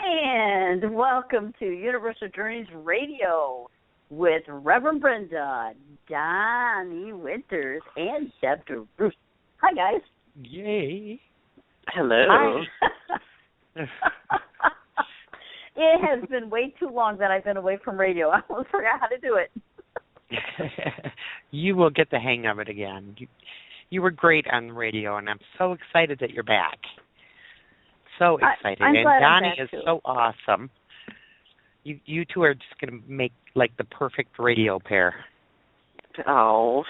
And welcome to Universal Journeys Radio with Reverend Brenda, Donnie Winters, and Dr. Bruce. Hi, guys. Yay. Hello. Hi. It has been way too long that I've been away from radio. I almost forgot how to do it. You will get the hang of it again. You were great on the radio, and I'm so excited that you're back. So excited. I'm and glad Donnie I'm is back, too. so awesome. You two are just going to make like the perfect radio pair. Oh.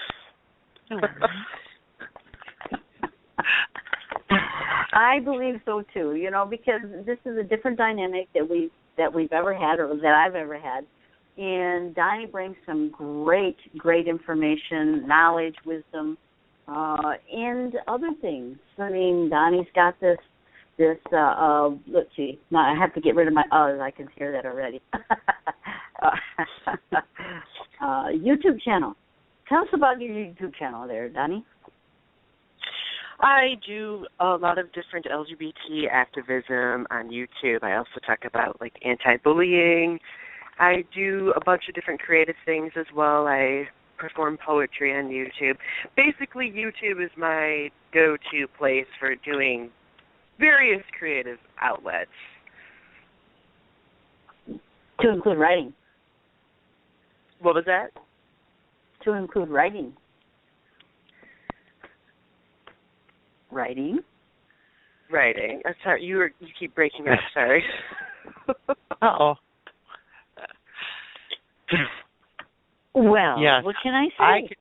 I believe so too, because this is a different dynamic that we've ever had or that I've ever had. And Donnie brings some great information, knowledge, wisdom, and other things. I mean, Donnie's got this let's see. Now I have to get rid of my I can hear that already. YouTube channel. Tell us about your YouTube channel there, Donnie. I do a lot of different LGBT activism on YouTube. I also talk about like anti-bullying. I do a bunch of different creative things as well. I perform poetry on YouTube. Basically, YouTube is my go-to place for doing various creative outlets. To include writing. What was that? To include writing. Writing. I'm sorry, you keep breaking up. Sorry. Uh-oh. Well, yes, what can I say?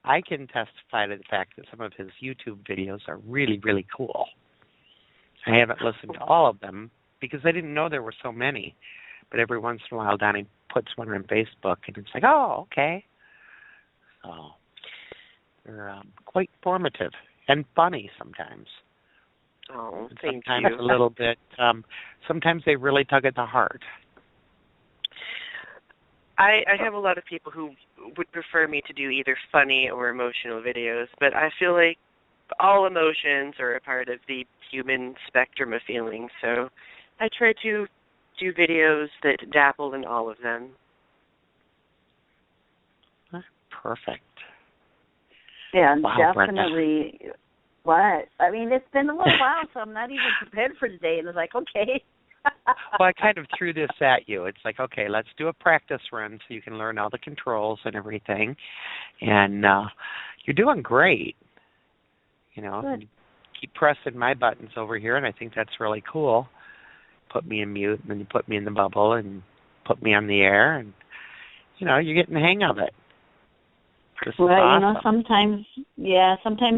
I can testify to the fact that some of his YouTube videos are really, really cool. I haven't listened to all of them because I didn't know there were so many. But every once in a while, Donnie puts one on Facebook, and it's like, oh, okay. So they're quite formative and funny sometimes. Oh, and thank sometimes you. A little bit. Sometimes they really tug at the heart. I have a lot of people who would prefer me to do either funny or emotional videos, but I feel like all emotions are a part of the human spectrum of feelings, so I try to do videos that dabble in all of them. Perfect. Yeah, Wow, definitely. Brenda. What? I mean, it's been a little while, so I'm not even prepared for today, and it's like, okay. Well, I kind of threw this at you. It's like, okay, let's do a practice run so you can learn all the controls and everything. And you're doing great. Good. Keep pressing my buttons over here, and I think that's really cool. Put me in mute, and then you put me in the bubble, and put me on the air, and, you're getting the hang of it. This is Well, awesome. sometimes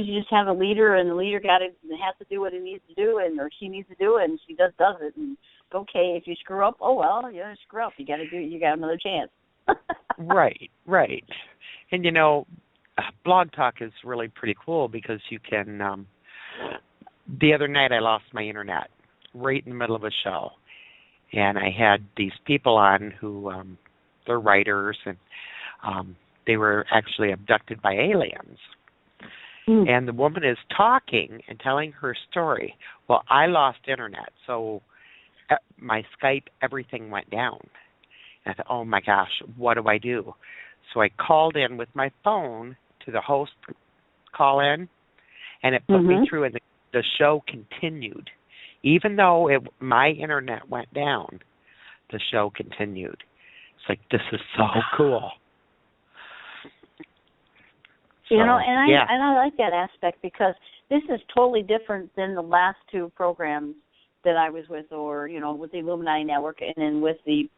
you just have a leader, and the leader has to do what he needs to do, or she needs to do it, and she does it. And okay, if you screw up, oh well, you screw up. You got to do it. You got another chance. Right. And, Blog Talk is really pretty cool because you can, the other night I lost my internet right in the middle of a show. And I had these people on who, they're writers, and they were actually abducted by aliens. And the woman is talking and telling her story. Well, I lost internet, so my Skype, everything went down. And I thought, oh my gosh, what do I do? So I called in with my phone to the host call-in, and it put me through, and the show continued. Even though my internet went down, the show continued. It's like, this is so cool. And I like that aspect because this is totally different than the last two programs that I was with, or with the Illuminati Network, and then with the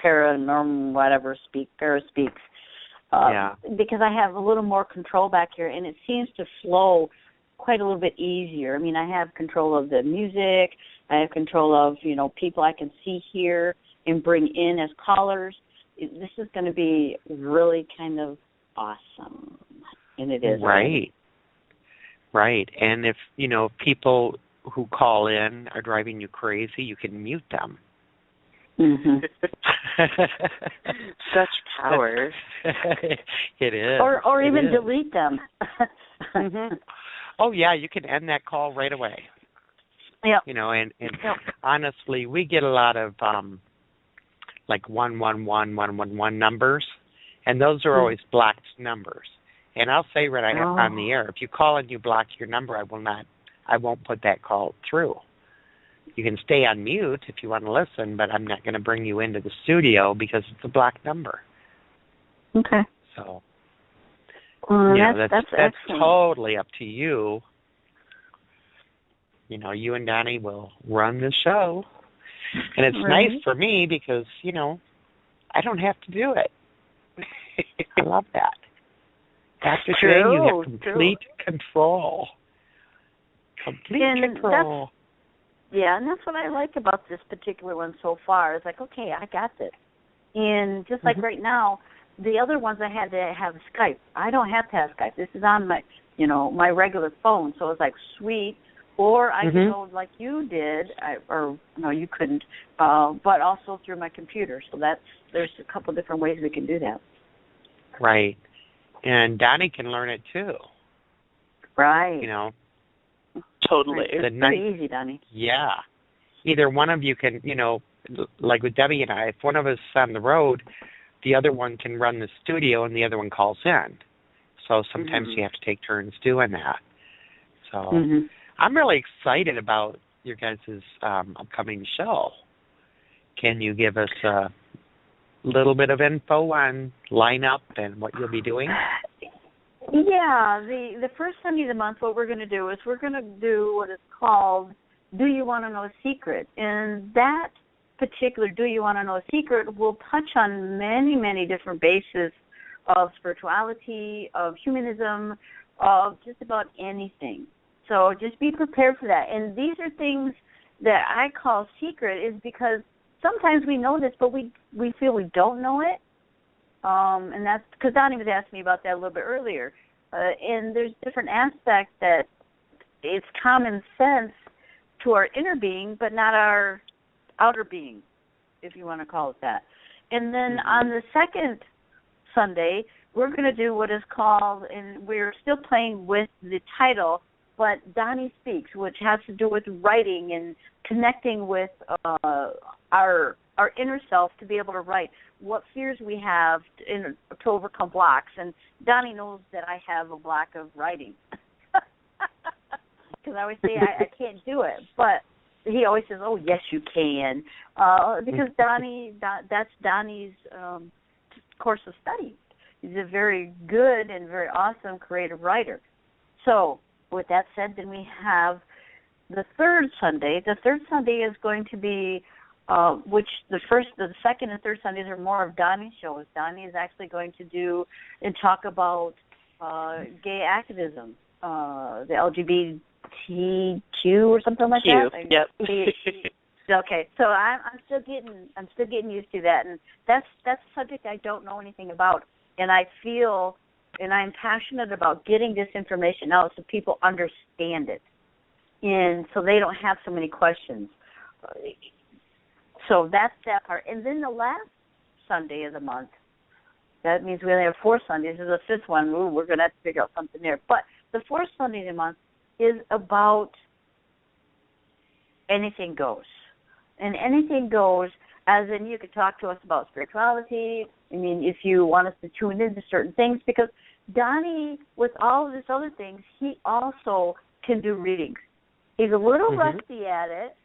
Paranormal Para Speaks. Because I have a little more control back here, and it seems to flow quite a little bit easier. I mean, I have control of the music. I have control of people I can see here and bring in as callers. This is going to be really kind of awesome. And it is. Right. And if, people who call in are driving you crazy, you can mute them. Such power. It is. Or even delete them. Oh, yeah, you can end that call right away. Yeah. You know, and honestly, we get a lot of like 111 numbers, and those are always blocked numbers. And I'll say right on the air, if you call and you block your number, I won't put that call through. You can stay on mute if you want to listen, but I'm not going to bring you into the studio because it's a blocked number. Okay. So, that's totally up to you. You know, you and Donnie will run the show. And it's nice for me because, you know, I don't have to do it. I love that. After today, you have complete control. Complete control. And that's what I like about this particular one so far. It's like, okay, I got this. And just like right now, the other ones I had to have Skype. I don't have to have Skype. This is on my, my regular phone. So it's like, sweet. Or I can go like you did, you couldn't, but also through my computer. So there's a couple different ways we can do that. Right. And Donnie can learn it too. Right. You know. Totally. It's pretty easy, Donnie. Yeah. Either one of you can, like with Debbie and I, if one of us is on the road, the other one can run the studio and the other one calls in. So sometimes you have to take turns doing that. So I'm really excited about your guys' upcoming show. Can you give us a little bit of info on lineup and what you'll be doing? Yeah, the first Sunday of the month, what we're going to do is we're going to do what is called Do You Want to Know a Secret? And that particular Do You Want to Know a Secret will touch on many, many different bases of spirituality, of humanism, of just about anything. So just be prepared for that. And these are things that I call secret is because sometimes we know this, but we feel we don't know it. And that's because Donnie was asking me about that a little bit earlier. And there's different aspects that it's common sense to our inner being, but not our outer being, if you want to call it that. And then on the second Sunday, we're going to do what is called, and we're still playing with the title, but Donnie Speaks, which has to do with writing and connecting with our inner self to be able to write what fears we have to overcome blocks. And Donnie knows that I have a block of writing because I always say I can't do it, but he always says, "Oh, yes, you can," because that's Donnie's course of study. He's a very good and very awesome creative writer. So with that said, then we have the third Sunday. The third Sunday is going to be, which the second and third Sundays are more of Donnie's shows. Donnie is actually going to do and talk about gay activism, the LGBTQ or something like that. Yep. Okay, so I'm still getting used to that, and that's a subject I don't know anything about, and I feel, and I'm passionate about getting this information out so people understand it, and so they don't have so many questions. So that's that part. And then the last Sunday of the month, that means we only have 4 Sundays. There's a fifth one. We're going to have to figure out something there. But the fourth Sunday of the month is about anything goes. And anything goes, as in you could talk to us about spirituality. I mean, if you want us to tune into certain things, because Donnie, with all of these other things, he also can do readings. He's a little rusty at it,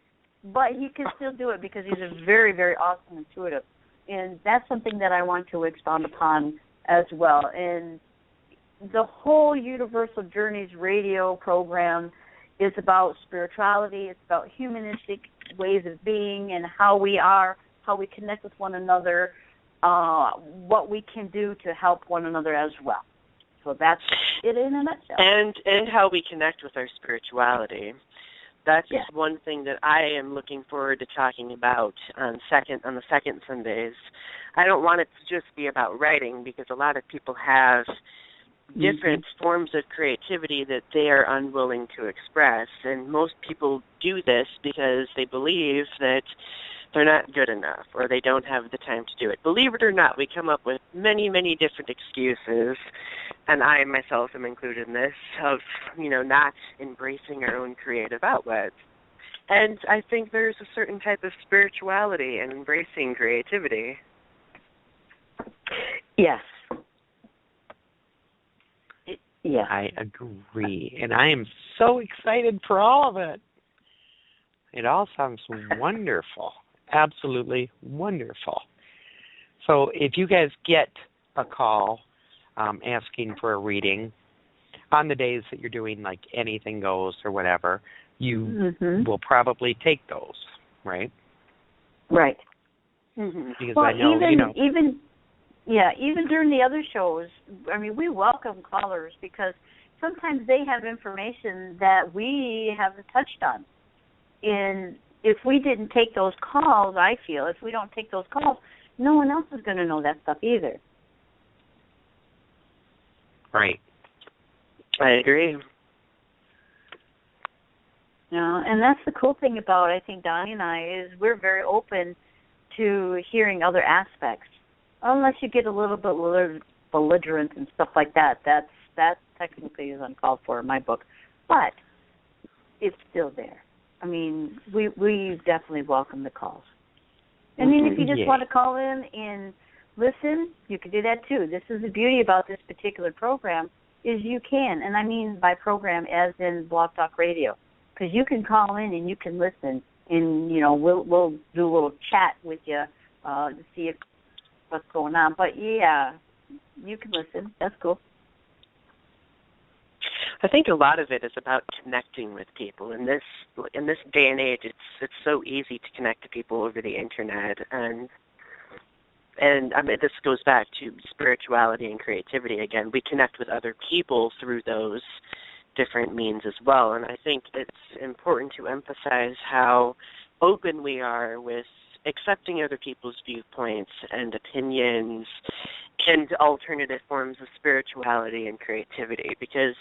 but he can still do it because he's a very, very awesome intuitive. And that's something that I want to expound upon as well. And the whole Universal Journeys radio program is about spirituality. It's about humanistic ways of being and how we are, how we connect with one another, what we can do to help one another as well. So that's it in a nutshell. And how we connect with our spirituality. That's one thing that I am looking forward to talking about on the second Sundays. I don't want it to just be about writing because a lot of people have different forms of creativity that they are unwilling to express. And most people do this because they believe that they're not good enough or they don't have the time to do it. Believe it or not, we come up with many, many different excuses, and I myself am included in this, of, not embracing our own creative outlets. And I think there's a certain type of spirituality in embracing creativity. Yes. Yeah. I agree. And I am so excited for all of it. It all sounds wonderful. Absolutely wonderful. So if you guys get a call asking for a reading on the days that you're doing like anything goes or whatever, you will probably take those, right? Right. Because well, I know, even during the other shows, I mean, we welcome callers because sometimes they have information that we haven't touched on. And if we didn't take those calls, I feel, if we don't take those calls, no one else is going to know that stuff either. Right. I agree. And that's the cool thing about, I think, Donnie and I, is we're very open to hearing other aspects. Unless you get a little bit belligerent and stuff like that. That technically is uncalled for in my book. But it's still there. I mean, we definitely welcome the calls. I mean, if you just want to call in and listen, you can do that too. This is the beauty about this particular program, is you can, and I mean by program as in Blog Talk Radio, because you can call in and you can listen, and we'll do a little chat with you to see what's going on. But yeah, you can listen. That's cool. I think a lot of it is about connecting with people. In this day and age, it's so easy to connect to people over the internet, and I mean, this goes back to spirituality and creativity again. We connect with other people through those different means as well, and I think it's important to emphasize how open we are with accepting other people's viewpoints and opinions and alternative forms of spirituality and creativity, because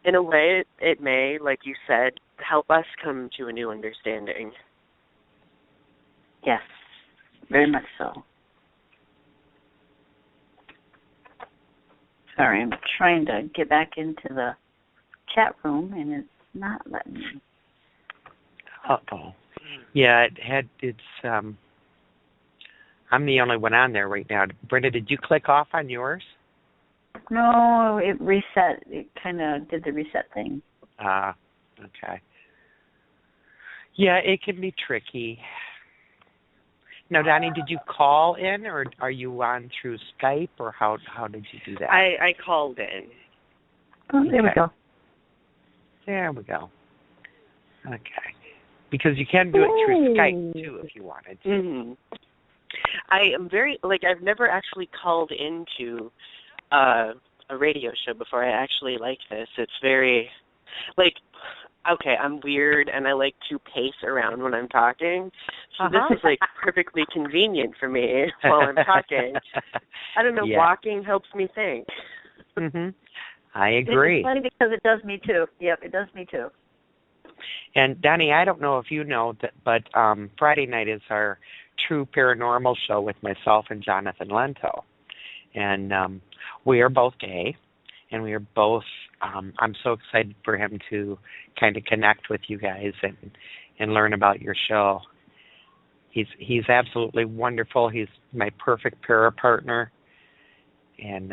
in a way it may, like you said, help us come to a new understanding. Yes, very much so. Sorry, I'm trying to get back into the chat room, and it's not letting me. Uh-oh. Yeah, I'm the only one on there right now. Brenda, did you click off on yours? No, it reset. It kind of did the reset thing. Okay. Yeah, it can be tricky. Now, Donnie, did you call in, or are you on through Skype, or how did you do that? I called in. Oh, there we go. There we go. Okay. Because you can do it through Skype, too, if you wanted to. Mm-hmm. I am I've never actually called into a radio show before. I actually like this. It's very, okay, I'm weird and I like to pace around when I'm talking. So this is perfectly convenient for me while I'm talking. I don't know, walking helps me think. I agree. It's funny because it does me too. Yep, it does me too. And Donnie, I don't know if you know that, but Friday night is our True Paranormal show with myself and Jonathan Lento. And we are both gay, and we are both, I'm so excited for him to kind of connect with you guys and learn about your show. He's absolutely wonderful. He's my perfect para partner. And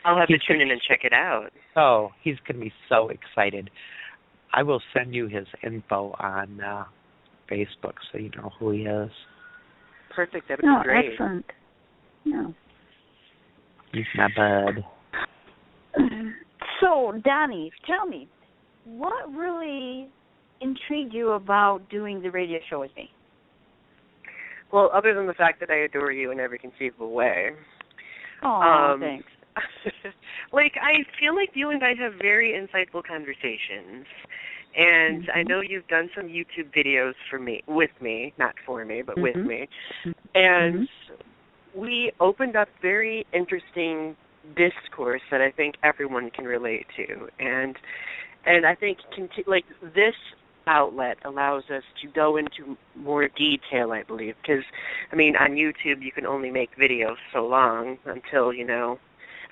I'll have to tune in and check it out. Oh, he's going to be so excited. I will send you his info on Facebook so you know who he is. Perfect. That would be great. Excellent. No. He's my bud. So, Donnie, tell me, what really intrigued you about doing the radio show with me? Well, other than the fact that I adore you in every conceivable way. Oh, thanks. I feel like you and I have very insightful conversations. And I know you've done some YouTube videos with me, not for me, but with me. And we opened up very interesting discourse that I think everyone can relate to. And I think this outlet allows us to go into more detail, I believe, because, I mean, on YouTube you can only make videos so long until,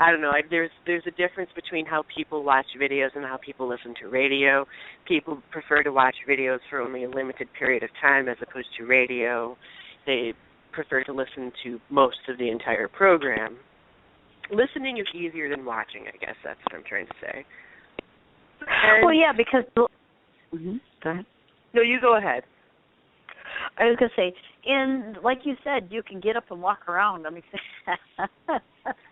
I don't know. There's a difference between how people watch videos and how people listen to radio. People prefer to watch videos for only a limited period of time as opposed to radio. They prefer to listen to most of the entire program. Listening is easier than watching, I guess that's what I'm trying to say. And well, yeah, because... Mm-hmm. Go ahead. No, you go ahead. I was going to say, and like you said, you can get up and walk around. I mean,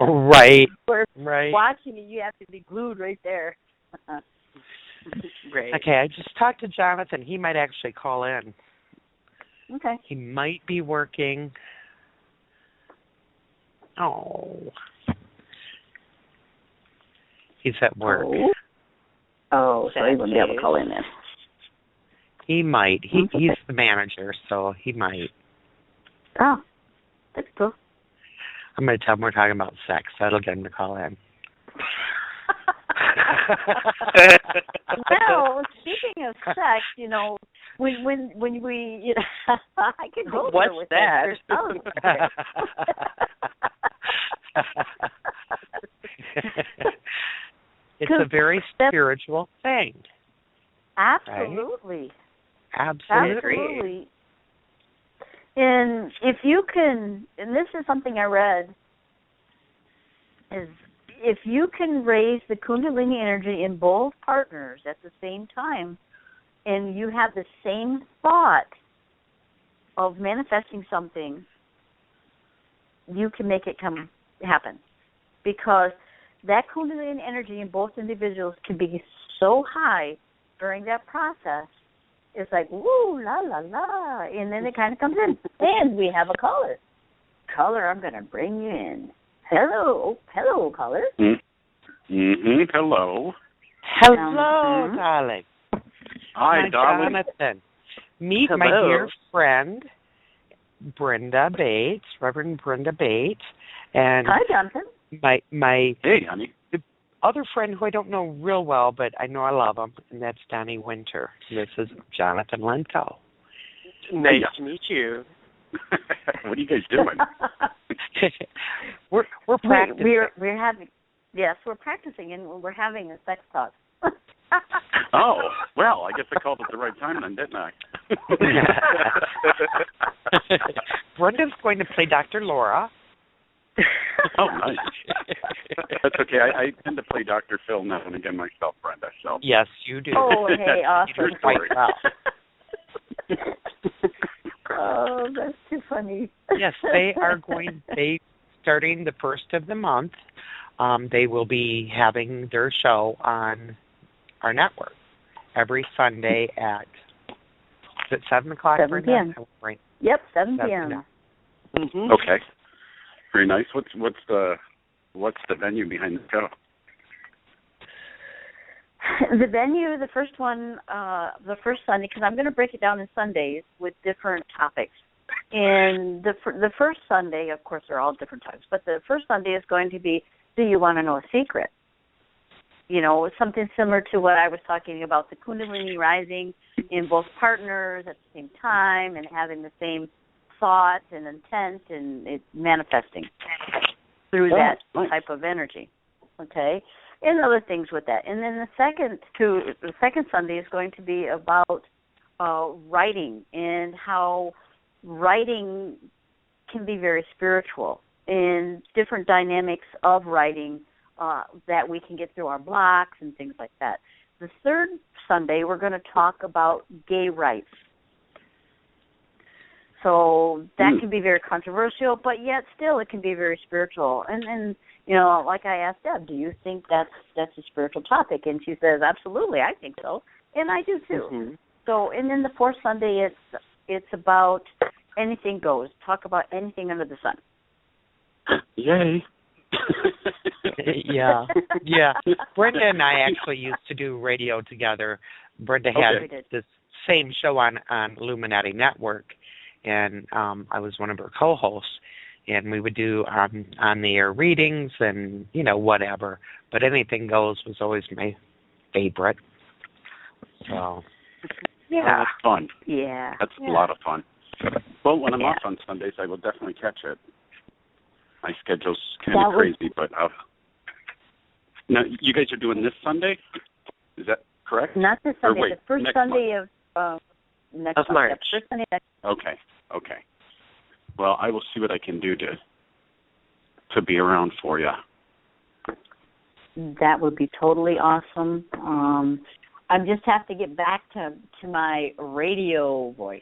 right. Right. Watching it, you have to be glued right there. Right. Okay, I just talked to Jonathan. He might actually call in. Okay. He might be working. Oh. He's at work. Oh, so he wouldn't be able to call in then. He might. He's the manager, so he might. Oh, that's cool. I'm going to tell him we're talking about sex. That'll get him to call in. Well, speaking of sex, you know, when we, you know, I can go there with that. It's a very spiritual thing. Absolutely. Right? Absolutely. And if you can, and this is something I read, is if you can raise the Kundalini energy in both partners at the same time, and you have the same thought of manifesting something, you can make it happen. Because that Kundalini energy in both individuals can be so high during that process. It's like, woo, la, la, la, and then it kind of comes in. And we have a caller. Caller, I'm going to bring you in. Hello, caller. Mm-hmm. Hello. Hello, darling. Hi, darling. Jonathan. Meet Hello. my dear friend, Brenda Bates, Reverend Brenda Bates. And hi, Jonathan. My hey, honey. Other friend who I don't know real well, but I know I love him, and that's Donnie Winter. This is Jonathan Lento. Nice to meet you. What are you guys doing? we're practicing. We're having, yes, we're practicing, and we're having a sex talk. Oh, well, I guess I called at the right time then, didn't I? Brenda's going to play Dr. Laura. Oh, nice. That's okay. I tend to play Dr. Phil now and again myself, Brenda. So. Yes, you do. Oh, hey, awesome. True story. Oh, that's too funny. Yes, they starting the first of the month, they will be having their show on our network every Sunday at, is it 7 o'clock? 7 p.m. Right. Yep, 7 p.m. Mm-hmm. Okay. Very nice. What's the venue behind the show? The venue, the first one, the first Sunday, because I'm going to break it down in Sundays with different topics. And the first Sunday, of course, they're all different types, but the first Sunday is going to be, do you want to know a secret? You know, something similar to what I was talking about, the Kundalini rising in both partners at the same time and having the same thought and intent and it manifesting through that type of energy. Okay? And other things with that. And then the second Sunday is going to be about writing and how writing can be very spiritual and different dynamics of writing that we can get through our blocks and things like that. The third Sunday, we're going to talk about gay rights. So that can be very controversial, but yet still it can be very spiritual. And you know, like I asked Deb, do you think that's a spiritual topic? And she says, absolutely, I think so. And I do too. Mm-hmm. So, and then the fourth Sunday, it's about anything goes. Talk about anything under the sun. Yay. Yeah. Brenda and I actually used to do radio together. Brenda had this same show on Illuminati Network, and I was one of her co-hosts, and we would do on the air readings and, you know, whatever. But anything goes was always my favorite. So, yeah. Oh, that's fun. Yeah. That's a lot of fun. Well, when I'm off on Sundays, I will definitely catch it. My schedule's kind of crazy, but Now, you guys are doing this Sunday? Is that correct? Not this Sunday. Wait, the first Sunday of next of March. Month. First Sunday next. Okay. Well, I will see what I can do to be around for you. That would be totally awesome. I just have to get back to my radio voice.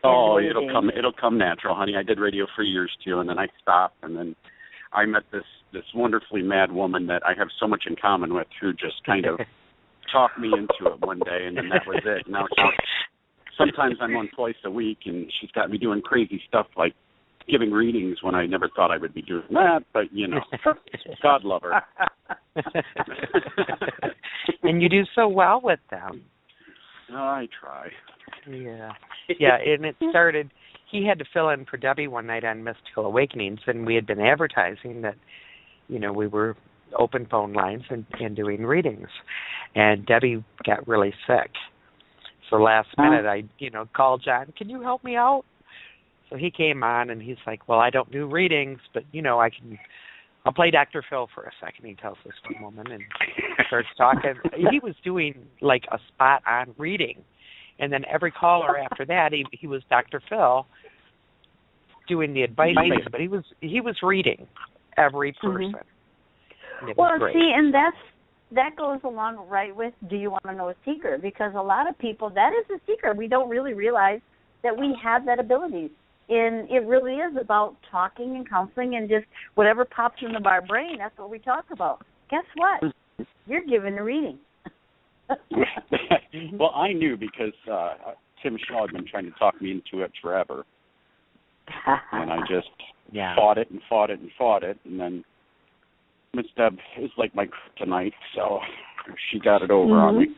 Oh, it'll come natural, honey. I did radio for years too, and then I stopped, and then I met this wonderfully mad woman that I have so much in common with, who just kind of talked me into it one day, and then that was it. Now sometimes I'm on twice a week, and she's got me doing crazy stuff like giving readings when I never thought I would be doing that, but God love her. And you do so well with them. Oh, I try. Yeah, and it started, he had to fill in for Debbie one night on Mystical Awakenings, and we had been advertising that, we were open phone lines and doing readings. And Debbie got really sick. So last minute I, called John, can you help me out? So he came on, and he's like, well, I don't do readings, but, I'll play Dr. Phil for a second, he tells this one woman, and starts talking. He was doing, like, a spot-on reading. And then every caller after that, he was Dr. Phil doing the advice thing, but he was reading every person. Well, see, and that goes along right with, do you want to know a secret? Because a lot of people, that is a secret. We don't really realize that we have that ability. And it really is about talking and counseling and just whatever pops into our brain, that's what we talk about. Guess what? You're given a reading. Well, I knew because Tim Shaw had been trying to talk me into it forever. And I just fought it, and then Miss Deb is like my kryptonite, so she got it over on me.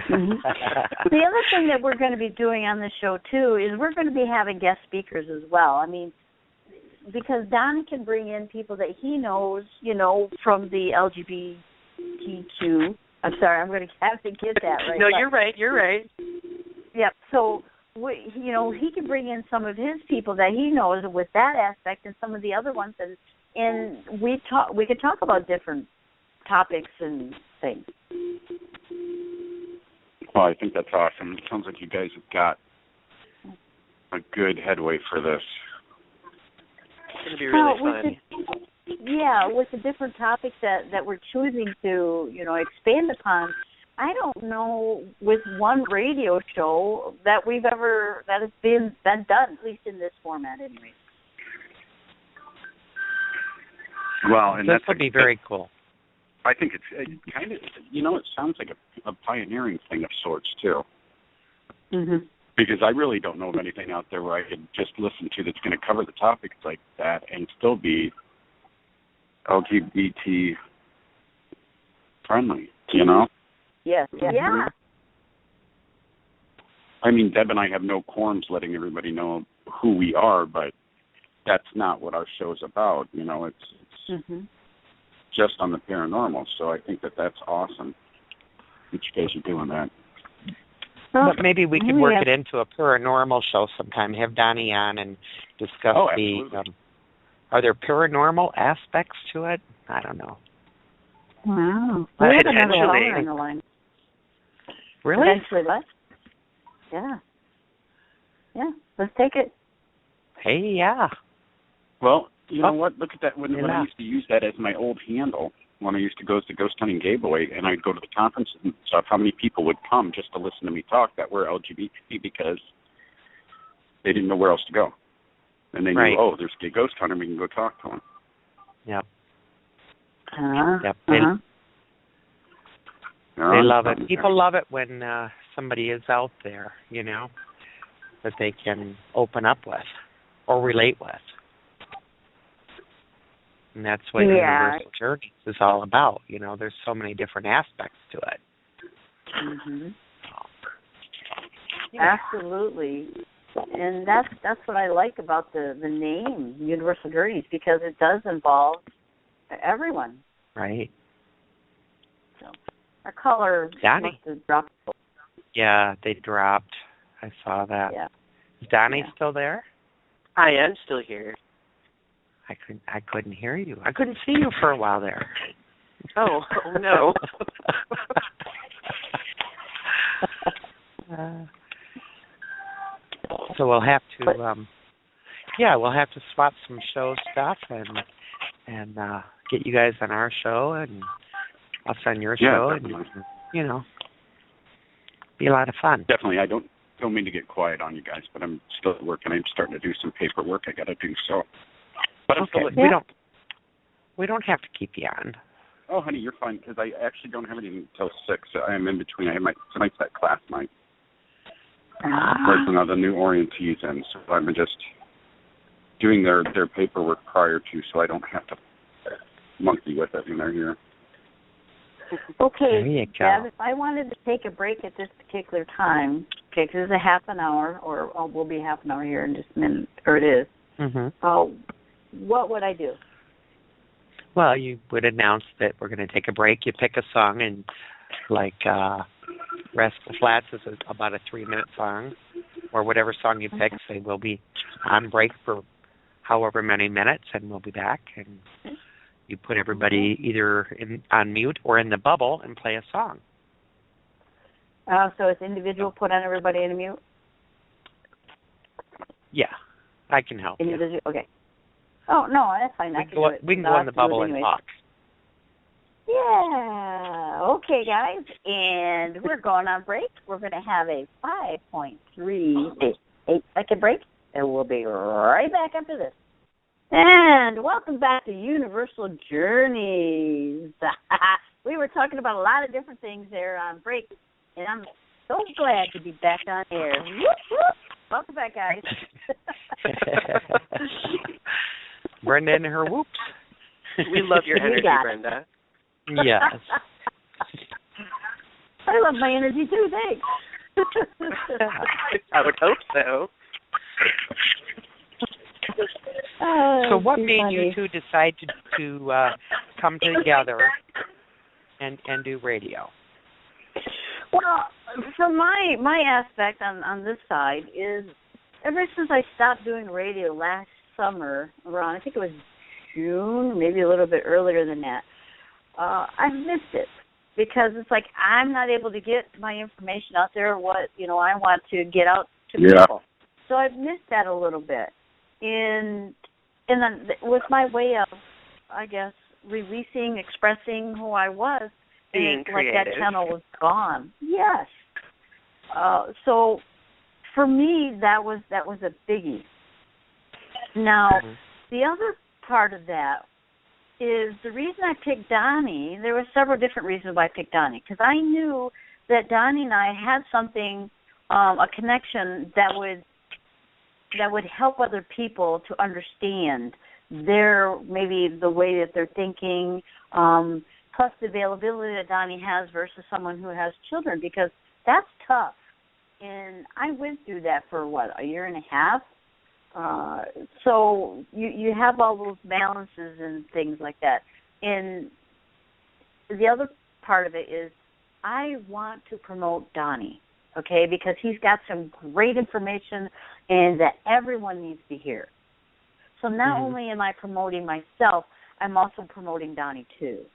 The other thing that we're going to be doing on the show, too, is we're going to be having guest speakers as well. I mean, because Don can bring in people that he knows, from the LGBTQ. I'm sorry, I'm going to have to get that right. No, you're right. Yep. So, he can bring in some of his people that he knows with that aspect and some of the other ones, and we could talk about different topics and things. Well, I think that's awesome. It sounds like you guys have got a good headway for this. It's going to be really fun. With the different topics that we're choosing to, expand upon, I don't know with one radio show that has been done, at least in this format anyway. Well, and that would be very cool. I think it's kind of, it sounds like a pioneering thing of sorts, too. Mm-hmm. Because I really don't know of anything out there where I could just listen to that's going to cover the topics like that and still be LGBT friendly, Yes. Yeah. I mean, Deb and I have no qualms letting everybody know who we are, but that's not what our show's about. It's just on the paranormal. So I think that's awesome that you guys are doing that. But maybe we could work it into a paranormal show sometime. Have Donnie on and discuss are there paranormal aspects to it? I don't know. Wow. We have another caller on the line. Really? Eventually, what? Yeah. Yeah. Let's take it. Hey, yeah. Well, you know what? Look at that. When I used to use that as my old handle, when I used to go to Ghost Hunting Gay Boy, and I'd go to the conferences and stuff, how many people would come just to listen to me talk that were LGBT because they didn't know where else to go. And they knew, there's a gay ghost hunter, we can go talk to him. Yep. Yep. They love it. People love it when somebody is out there, that they can open up with or relate with. And that's what Universal Journeys is all about. There's so many different aspects to it. Mm-hmm. Absolutely. And that's what I like about the name Universal Journeys, because it does involve everyone. Right. So our caller must have dropped. Yeah, they dropped. I saw that. Yeah. Is Donnie still there? I am still here. I couldn't hear you. I couldn't see you for a while there. Oh no. So we'll have to, we'll have to swap some show stuff and get you guys on our show, and I'll send your show, definitely. and be a lot of fun. Definitely. I don't mean to get quiet on you guys, but I'm still working. I'm starting to do some paperwork I got to do. So, but I'm still. We don't have to keep you on. Oh, honey, you're fine because I actually don't have anything until 6. I'm in between. I have tonight's that class night. There's another new orientees in, so I'm just doing their paperwork prior to, so I don't have to monkey with it when they're here. Okay, Deb, if I wanted to take a break at this particular time, okay, because it's a half an hour, or we'll be half an hour here in just a minute, or it is. What would I do? Well, you would announce that we're going to take a break. You pick a song, and Rascal Flatts is about a 3-minute song, or whatever song you pick. Say we'll be on break for however many minutes, and we'll be back. And you put everybody either on mute or in the bubble and play a song. So it's individual. Put on everybody in a mute. Yeah, I can help. Individual. You. Okay. Oh no, that's fine. We can go in the bubble and talk. Yeah. Okay, guys. And we're going on break. We're going to have a 5.38-second break, and we'll be right back after this. And welcome back to Universal Journeys. We were talking about a lot of different things there on break, and I'm so glad to be back on air. Whoop, whoop. Welcome back, guys. Brenda and her whoops. We love your energy, Brenda. Yes. I love my energy too, thanks. I would hope so. So what made you two decide to come together and do radio? Well, so my aspect on this side is ever since I stopped doing radio last summer, around I think it was June, maybe a little bit earlier than that, I've missed it because it's like I'm not able to get my information out there, what I want to get out to people. So I've missed that a little bit. And then with my way of, I guess, releasing, expressing who I was, being creative. Like that channel was gone. Yes. So for me, that was a biggie. Now, the other part of that is the reason I picked Donnie. There were several different reasons why I picked Donnie, because I knew that Donnie and I had something, a connection that would help other people to understand maybe the way that they're thinking, plus the availability that Donnie has versus someone who has children, because that's tough. And I went through that for, a year and a half? So you have all those balances and things like that. And the other part of it is I want to promote Donnie, okay, because he's got some great information and that everyone needs to hear. So not only am I promoting myself, I'm also promoting Donnie too.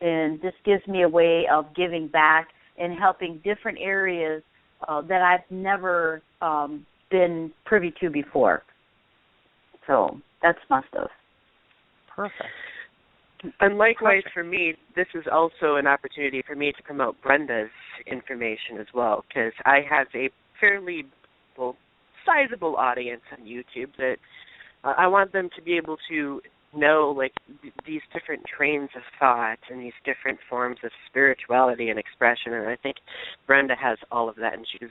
And this gives me a way of giving back and helping different areas that I've never been privy to before. So that's my stuff. Perfect. And likewise for me, this is also an opportunity for me to promote Brenda's information as well, because I have a fairly sizable audience on YouTube that I want them to be able to know these different trains of thought and these different forms of spirituality and expression, and I think Brenda has all of that, and she's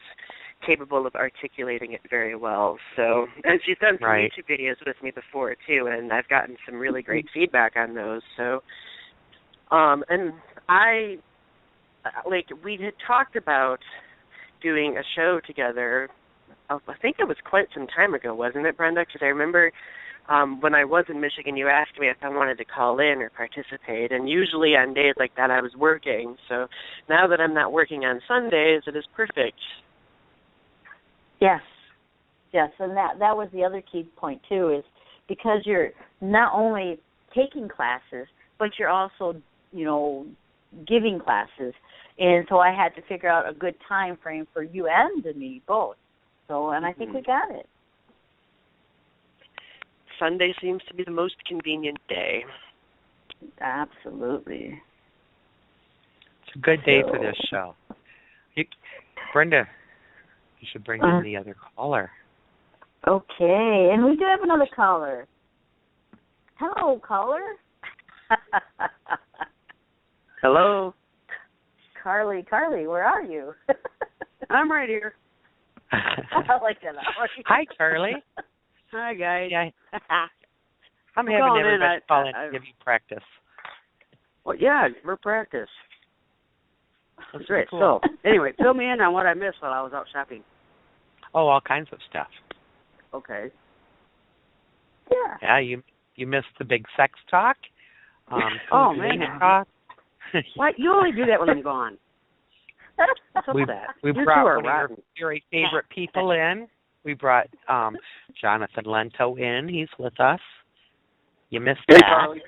capable of articulating it very well. So, and she's done some YouTube videos with me before too, and I've gotten some really great feedback on those. So, and we had talked about doing a show together. I think it was quite some time ago, wasn't it, Brenda? Because I remember when I was in Michigan, you asked me if I wanted to call in or participate, and usually on days like that I was working. So now that I'm not working on Sundays, it is perfect. Yes, and that was the other key point too, is because you're not only taking classes, but you're also, giving classes. And so I had to figure out a good time frame for you and me both. So, and I think we got it. Sunday seems to be the most convenient day. Absolutely. It's a good day for this show. Brenda, you should bring in the other caller. Okay, and we do have another caller. Hello, caller. Hello. Carly, where are you? I'm right here. I like that. Hi, Carly. Hi, guys. Yeah. I'm having everybody call in and give you practice. Well, yeah, we're practice. That's great. Cool. So, anyway, fill me in on what I missed while I was out shopping. Oh, all kinds of stuff. Okay. Yeah. Yeah, you missed the big sex talk. Oh, man. Talk. What? You only do that when I'm gone. What's up with that? We You brought two are one rotten. of your very favorite people in. We brought Jonathan Lento in. He's with us. You missed that. Carly.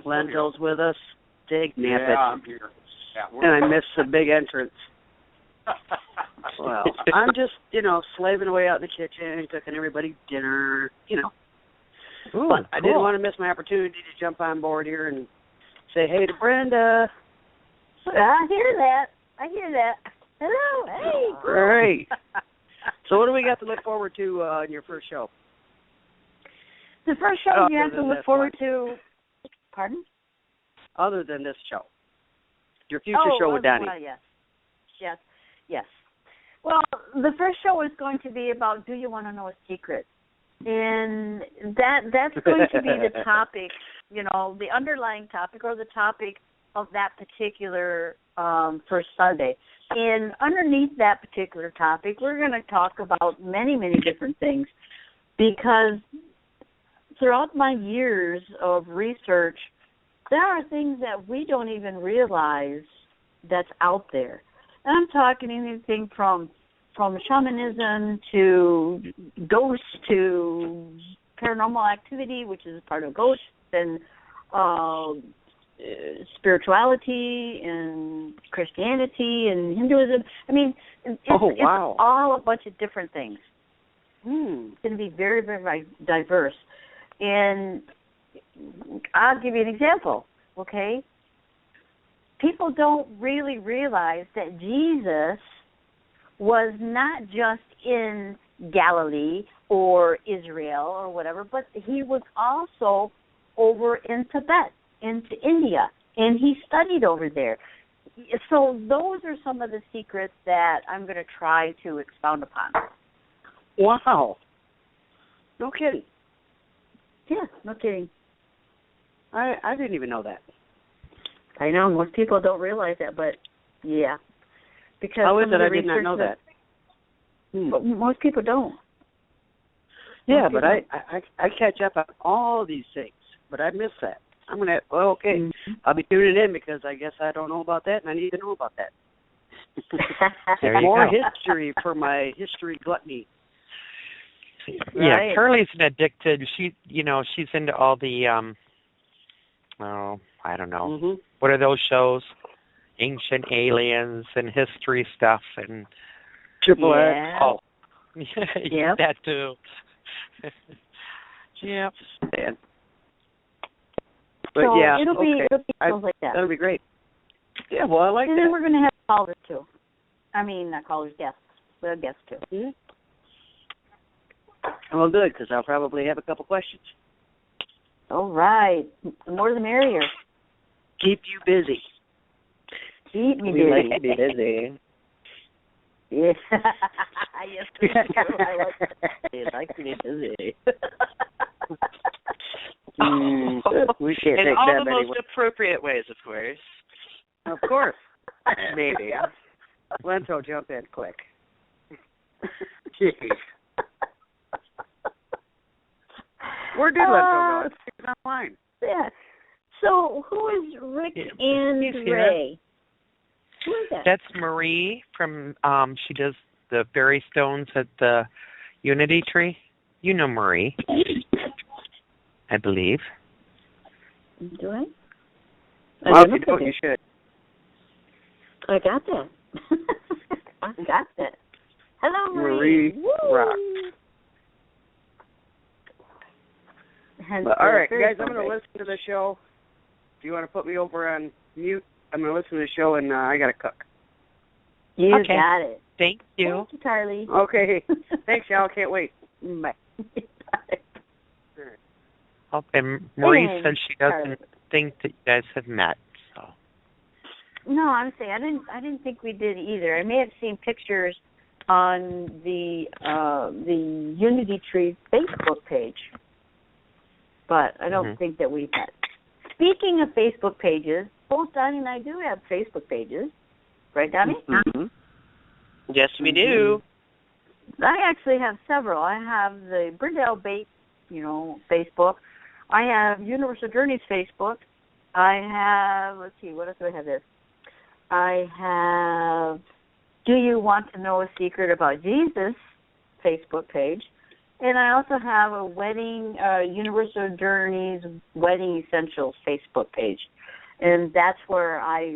Lento's with us. Dig nap it. I'm here. Yeah, And I missed the big entrance. Well, I'm just, slaving away out in the kitchen, cooking everybody dinner, Ooh, But I didn't cool. want to miss my opportunity to jump on board here and say hey to Brenda. I hear that. Hello, hey. Great. So what do we got to look forward to in your first show? The first show you have to than look this forward to. Pardon? Other than this show. Your future show with Donnie. Well, yes. Well, the first show is going to be about Do You Want to Know a Secret? And that's going to be the topic, the underlying topic or the topic of that particular first Sunday. And underneath that particular topic, we're going to talk about many, many different things because throughout my years of research, there are things that we don't even realize that's out there. And I'm talking anything from shamanism to ghosts to paranormal activity, which is part of ghosts, and spirituality and Christianity and Hinduism. I mean, it's all a bunch of different things. It's going to be very, very diverse. And I'll give you an example, okay? People don't really realize that Jesus was not just in Galilee or Israel or whatever, but he was also over in Tibet, into India, and he studied over there. So those are some of the secrets that I'm going to try to expound upon. Wow. No kidding. Yeah, no kidding. I didn't even know that. I know, most people don't realize that, but yeah. Because how is it I did not know that? Most people don't. Yeah, but I catch up on all these things, but I miss that. I'm going to, I'll be tuning in because I guess I don't know about that and I need to know about that. There you More go. history for my history gluttony. Yeah, Right. Carly's an addicted. She's into all the I don't know. Mm-hmm. What are those shows? Ancient Aliens and history stuff and Triple X. oh. Yep. That too. Yeah. But So yeah, it'll be okay. shows like that. That'll be great. Yeah, well, I like And that. then we're going to have callers too. I mean, not callers, guests. We'll have guests too. Mm-hmm. Well, good, because I'll probably have a couple questions. All right. The more the merrier. Keep you busy. Keep me We busy. like to be busy. Yes. Yes, we do. I like to be busy. We can't In take all that the anyway. most appropriate ways, of course. Of course. Maybe. Lento, jump in quick. Jeez. Where did Lento go? It's online. Yeah. So who is Rick and He's here. Ray? Who is that? That's Marie from she does the fairy stones at the Unity Tree. You know Marie. I believe. Do I? Well, if you don't, you should. I got that. I got that. Hello, Marie. Rock. All right, guys, I'm going to listen to the show. If you want to put me over on mute, I'm going to listen to the show, and I got to cook. You got it. Thank you. Thank you, Carly. Okay. Thanks, y'all. Can't wait. Bye. Oh, and Marie says she doesn't think that you guys have met. So. No, I'm saying I didn't think we did either. I may have seen pictures on the Unity Tree Facebook page, but I don't think that we met. Speaking of Facebook pages, both Donnie and I do have Facebook pages, right, Donnie? Mm-hmm. Yes, we do. I actually have several. I have the Brindell Bates, Facebook. I have Universal Journeys Facebook. I have, let's see, what else do I have there? I have Do You Want to Know a Secret About Jesus Facebook page. And I also have a Universal Journeys Wedding Essentials Facebook page. And that's where I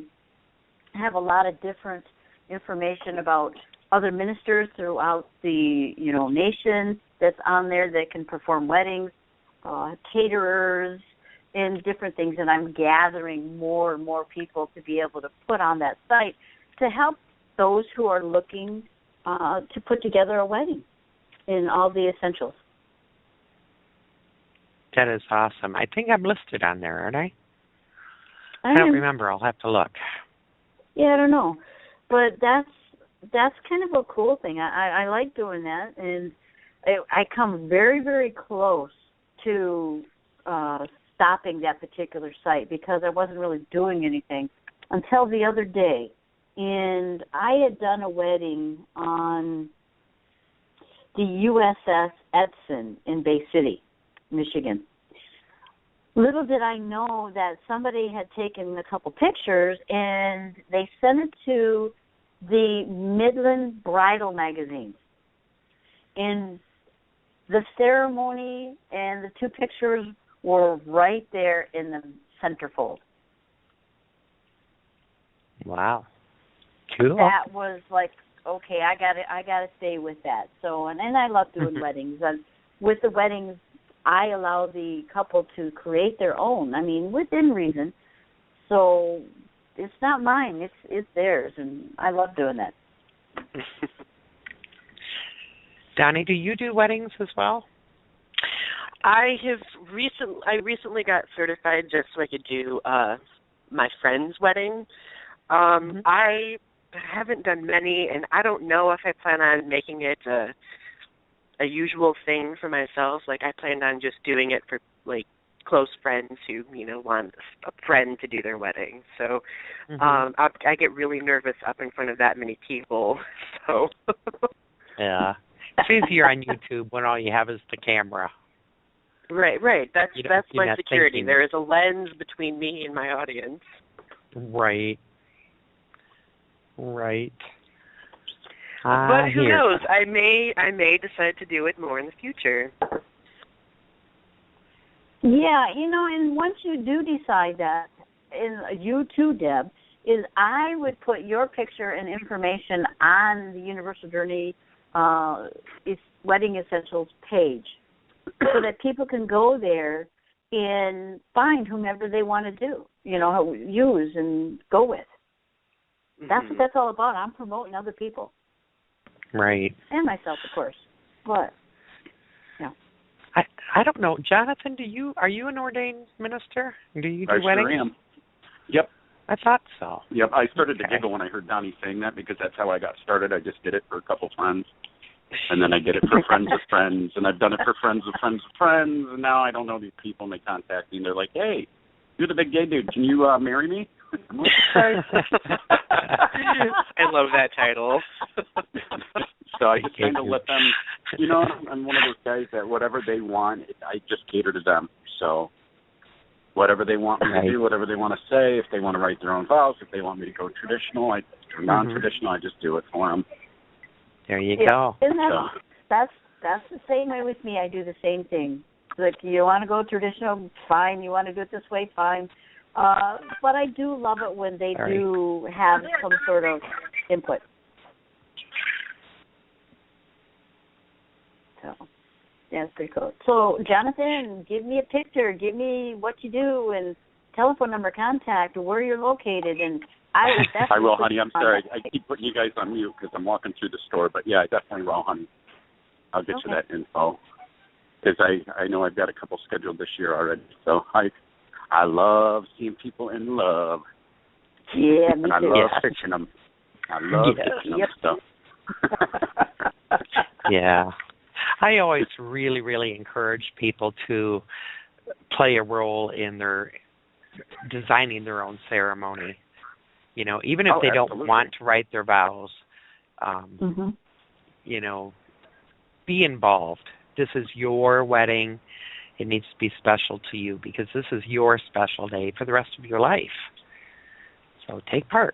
have a lot of different information about other ministers throughout the nation that's on there that can perform weddings, caterers, and different things. And I'm gathering more and more people to be able to put on that site to help those who are looking to put together a wedding in all the essentials. That is awesome. I think I'm listed on there, aren't I? I don't remember. I'll have to look. Yeah, I don't know. But that's kind of a cool thing. I like doing that, and I come very, very close to stopping that particular site because I wasn't really doing anything until the other day. And I had done a wedding on the USS Edson in Bay City, Michigan. Little did I know that somebody had taken a couple pictures and they sent it to the Midland Bridal magazine. And the ceremony and the two pictures were right there in the centerfold. Wow. Cool. That was like, okay, I gotta stay with that. So and I love doing weddings. And with the weddings I allow the couple to create their own. I mean, within reason. So it's not mine, it's theirs, and I love doing that. Donnie, do you do weddings as well? I recently got certified just so I could do my friend's wedding. I haven't done many, and I don't know if I plan on making it a usual thing for myself. Like, I planned on just doing it for, like, close friends who, want a friend to do their wedding. So I get really nervous up in front of that many people. So yeah. It's easier on YouTube when all you have is the camera. Right. That's my security. There is a lens between me and my audience. Right. But who knows? I may decide to do it more in the future. Yeah, and once you do decide that, and you too, Deb, is I would put your picture and information on the Universal Journey Wedding Essentials page so that people can go there and find whomever they want to do, use and go with. That's what that's all about. I'm promoting other people. Right. And myself, of course. But, yeah. I don't know. Jonathan, are you an ordained minister? Do you do weddings? I sure am. Yep. I thought so. Yep. I started to giggle when I heard Donnie saying that because that's how I got started. I just did it for a couple friends. And then I did it for friends of friends. And I've done it for friends of friends of friends. And now I don't know these people, and they contact me. And they're like, hey, you're the big gay dude. Can you marry me? I love that title. So I just kind of let them, I'm one of those guys that whatever they want, I just cater to them. So whatever they want me to do, whatever they want to say, if they want to write their own vows, if they want me to go traditional, non-traditional, I just do it for them. There you go. Isn't that's the same way with me. I do the same thing. Like, you want to go traditional, fine. You want to do it this way, fine. But I do love it when they do have some sort of input. So, yeah, it's pretty cool. So, Jonathan, give me a picture. Give me what you do and telephone number, contact, where you're located, and I will definitely. I will, honey. I'm sorry. I keep putting you guys on mute because I'm walking through the store. But, yeah, I definitely will, honey. I'll get you that info. Because I know I've got a couple scheduled this year already. So I love seeing people in love. Yeah, me too. And I love pitching them. I love pitching them. So. Yeah. I always really, really encourage people to play a role in their designing their own ceremony. You know, even if they don't want to write their vows, you know, be involved. This is your wedding. It needs to be special to you because this is your special day for the rest of your life. So take part.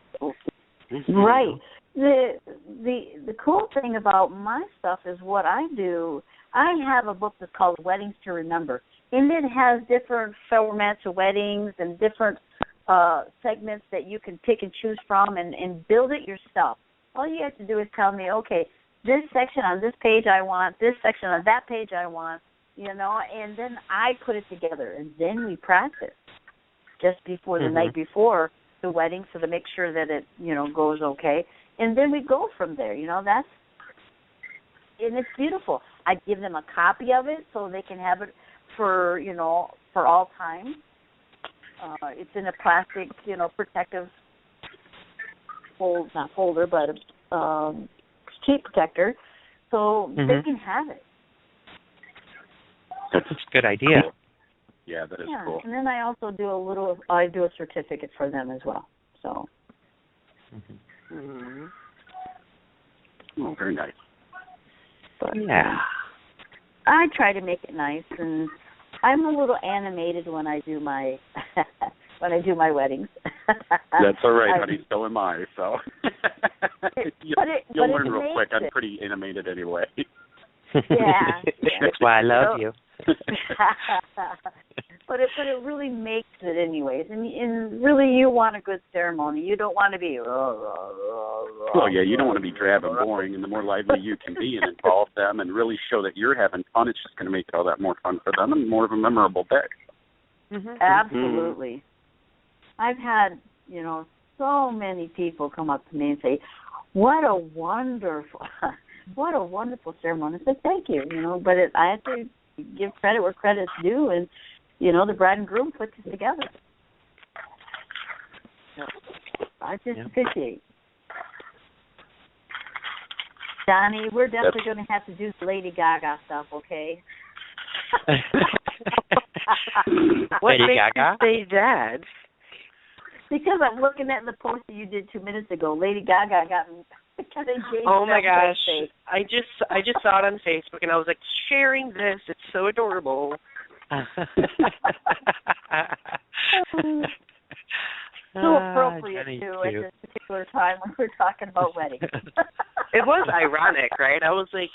Right. The cool thing about my stuff is what I do. I have a book that's called Weddings to Remember, and it has different formats of weddings and different segments that you can pick and choose from and build it yourself. All you have to do is tell me, okay, this section on this page I want, this section on that page I want, you know, and then I put it together, and then we practice just before the night before the wedding, so to make sure that it, you know, goes okay, and then we go from there. You know, and it's beautiful. I give them a copy of it so they can have it for, you know, for all time. It's in a plastic, you know, protective not folder, but sheet protector, so they can have it. That's a good idea. Yeah, that is cool. And then I also do a certificate for them as well. So. Oh, very nice. But, I try to make it nice, and I'm a little animated when I do my weddings. That's all right, honey. So am I. So you'll learn real quick. I'm pretty animated anyway. Yeah. That's why I love you. But it really makes it anyways, and really you want a good ceremony. You don't want to be. Well, yeah, you don't want to be drab and boring, and the more lively you can be and involve them and really show that you're having fun, it's just going to make it all that more fun for them and more of a memorable day. Absolutely. I've had, you know, so many people come up to me and say, what a wonderful ceremony. I said, thank you, you know, but I have to give credit where credit's due, and, you know, the bride and groom put this together. So I just appreciate. Donnie, we're definitely going to have to do the Lady Gaga stuff, okay? What made you say that? Because I'm looking at the post that you did 2 minutes ago. Lady Gaga got me. Oh my gosh! I just saw it on Facebook and I was like, sharing this. It's so adorable. So appropriate too at this particular time when we're talking about weddings. It was ironic, right? I was like,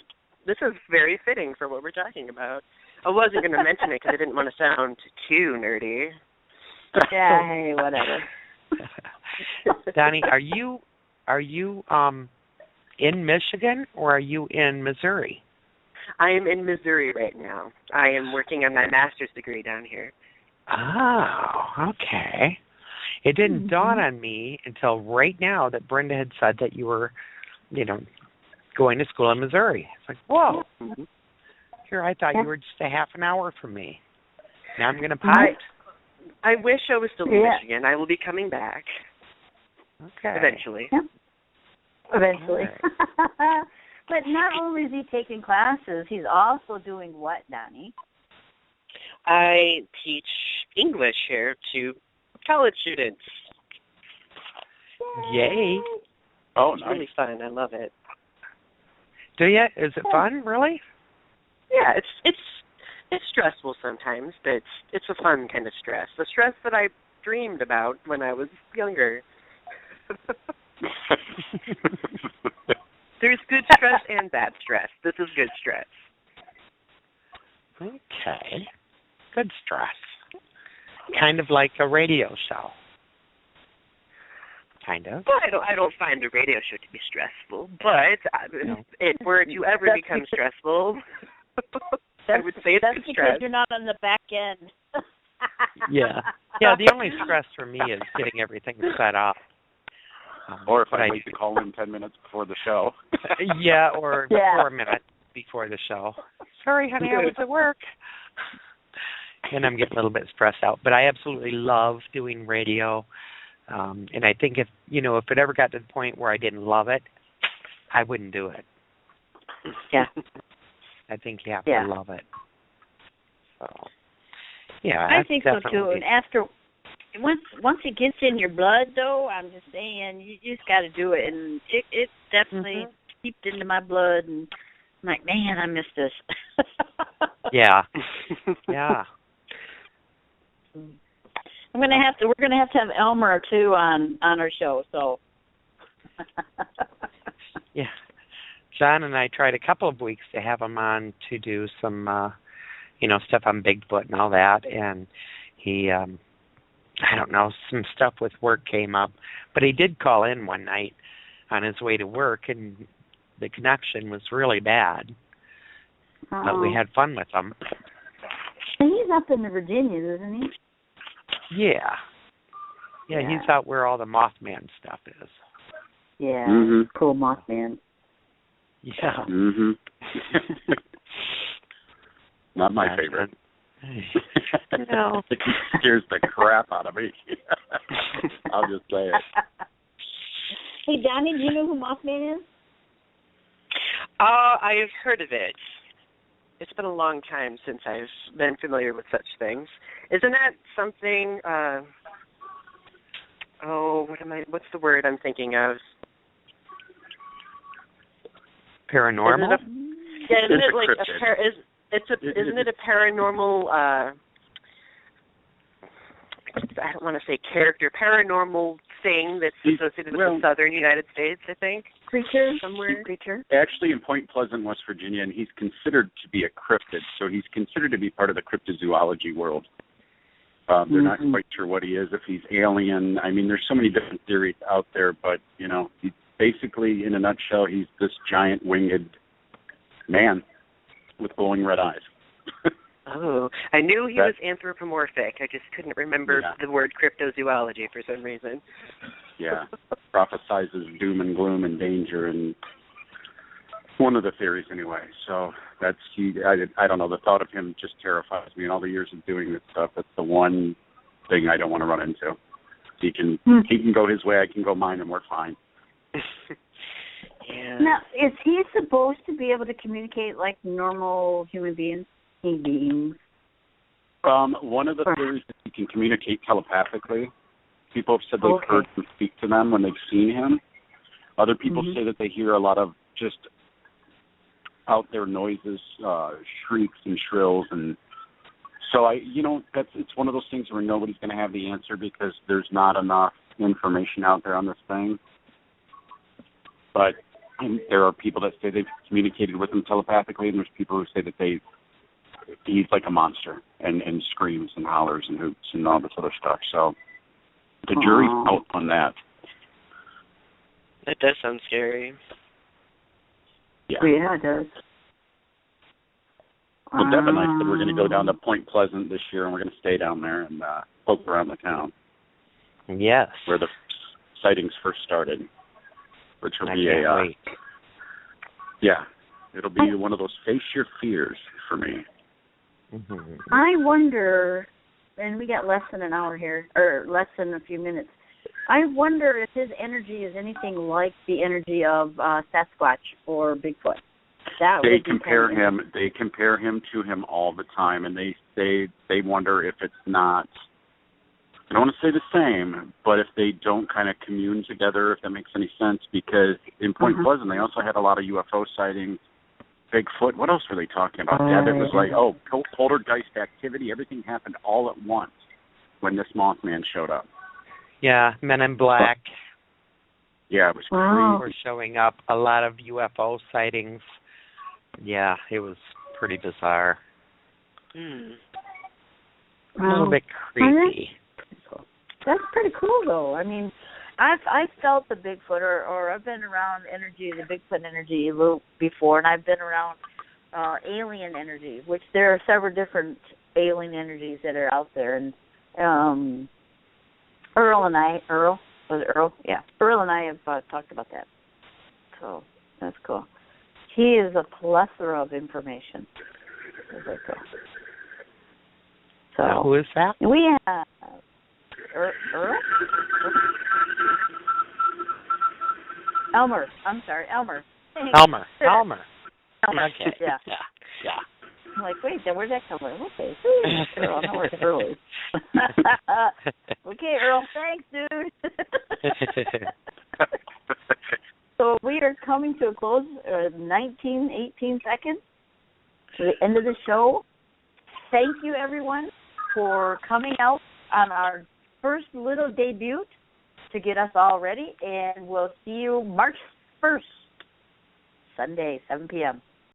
this is very fitting for what we're talking about. I wasn't going to mention it because I didn't want to sound too nerdy. Yeah, hey, whatever. Donnie, are you in Michigan or are you in Missouri? I am in Missouri right now. I am working on my master's degree down here. Oh, okay. It didn't dawn on me until right now that Brenda had said that you were, you know, going to school in Missouri. It's like, whoa. Here, I thought you were just a half an hour from me. Now I'm going to pop. I wish I was still in Michigan. I will be coming back. Okay. Eventually. Yeah. Eventually. Right. But not only is he taking classes, he's also doing what, Donnie? I teach English here to college students. Yay. Oh, it's really fun. I love it. Do you? Is it fun, really? Yeah, it's stressful sometimes, but it's a fun kind of stress. The stress that I dreamed about when I was younger. There's good stress and bad stress. This is good stress. Okay. good stress. Kind of like a radio show. Kind of. Well, I don't find a radio show to be stressful, but if it were to ever become stressful, I would say it's that's stress. because you're not on the back end. Yeah. Yeah, the only stress for me is getting everything set up. Or if I wait to call in 10 minutes before the show. Yeah, or 4 minutes before the show. Sorry, honey, I was at work. And I'm getting a little bit stressed out. But I absolutely love doing radio. And I think if it ever got to the point where I didn't love it, I wouldn't do it. Yeah. I think you have to love it. So, yeah, I think so too. And after once it gets in your blood, though, I'm just saying you just got to do it, and it definitely seeped into my blood, and I'm like, man, I miss this. Yeah. Yeah. We're gonna have to have Elmer too on our show. So. Yeah. John and I tried a couple of weeks to have him on to do some, stuff on Bigfoot and all that, and he, I don't know, some stuff with work came up, but he did call in one night on his way to work, and the connection was really bad, but we had fun with him. And he's up in Virginia, isn't he? Yeah. Yeah, he's out where all the Mothman stuff is. Yeah, cool Mothman. Yeah. Not my favorite. No. It scares the crap out of me. I'll just say it. Hey, Donnie, do you know who Mothman is? I've heard of it. It's been a long time since I've been familiar with such things. Isn't that something, what's the word I'm thinking of? Paranormal? Isn't it like isn't it a paranormal, I don't want to say character, paranormal thing that's associated with the southern United States, I think? Creature? Somewhere? Creature? Actually, in Point Pleasant, West Virginia, and he's considered to be a cryptid, so he's considered to be part of the cryptozoology world. They're not quite sure what he is, if he's alien. I mean, there's so many different theories out there, but, he basically, in a nutshell, he's this giant winged man with glowing red eyes. Oh, I knew he was anthropomorphic. I just couldn't remember the word cryptozoology for some reason. Yeah, prophesizes doom and gloom and danger, and one of the theories anyway. So I don't know, the thought of him just terrifies me. In all the years of doing this stuff, that's the one thing I don't want to run into. He can go his way, I can go mine, and we're fine. Yeah. Now, is he supposed to be able to communicate like normal human beings? One of the theories is he can communicate telepathically. People have said they've heard him speak to them when they've seen him. Other people say that they hear a lot of just out there noises, shrieks and shrills, and so it's one of those things where nobody's going to have the answer because there's not enough information out there on this thing. But there are people that say they've communicated with him telepathically, and there's people who say that he's like a monster and screams and hollers and hoots and all this other stuff. So the jury's out on that. That does sound scary. Yeah, it does. Well, Deb and I said we're going to go down to Point Pleasant this year, and we're going to stay down there and poke around the town. Yes. Where the sightings first started, which will be it'll be one of those face your fears for me. I wonder, and we got less than an hour here, or less than a few minutes. I wonder if his energy is anything like the energy of Sasquatch or Bigfoot. They compare him to him all the time, and they wonder if it's not. I don't want to say the same, but if they don't kind of commune together, if that makes any sense, because in Point Pleasant they also had a lot of UFO sightings. Bigfoot, what else were they talking about? It was like, poltergeist activity. Everything happened all at once when this Mothman showed up. Yeah, Men in Black. Yeah, it was crazy. Were showing up. A lot of UFO sightings. Yeah, it was pretty bizarre. A little bit creepy. That's pretty cool, though. I mean, I've felt the Bigfoot, or I've been around energy, the Bigfoot energy, a little before, and I've been around alien energy, which there are several different alien energies that are out there. And Earl and I have talked about that. So that's cool. He is a plethora of information. Very cool. So now, who is that? We have Earl? Elmer. I'm sorry, Elmer. Elmer. Okay. Yeah. I'm like, wait, where's that come from? Okay, Earl. No, where's Earl? Okay, Earl. Thanks, dude. So we are coming to a close. 18 seconds to the end of the show. Thank you, everyone, for coming out on our first little debut to get us all ready, and we'll see you March 1st, Sunday, 7 p.m.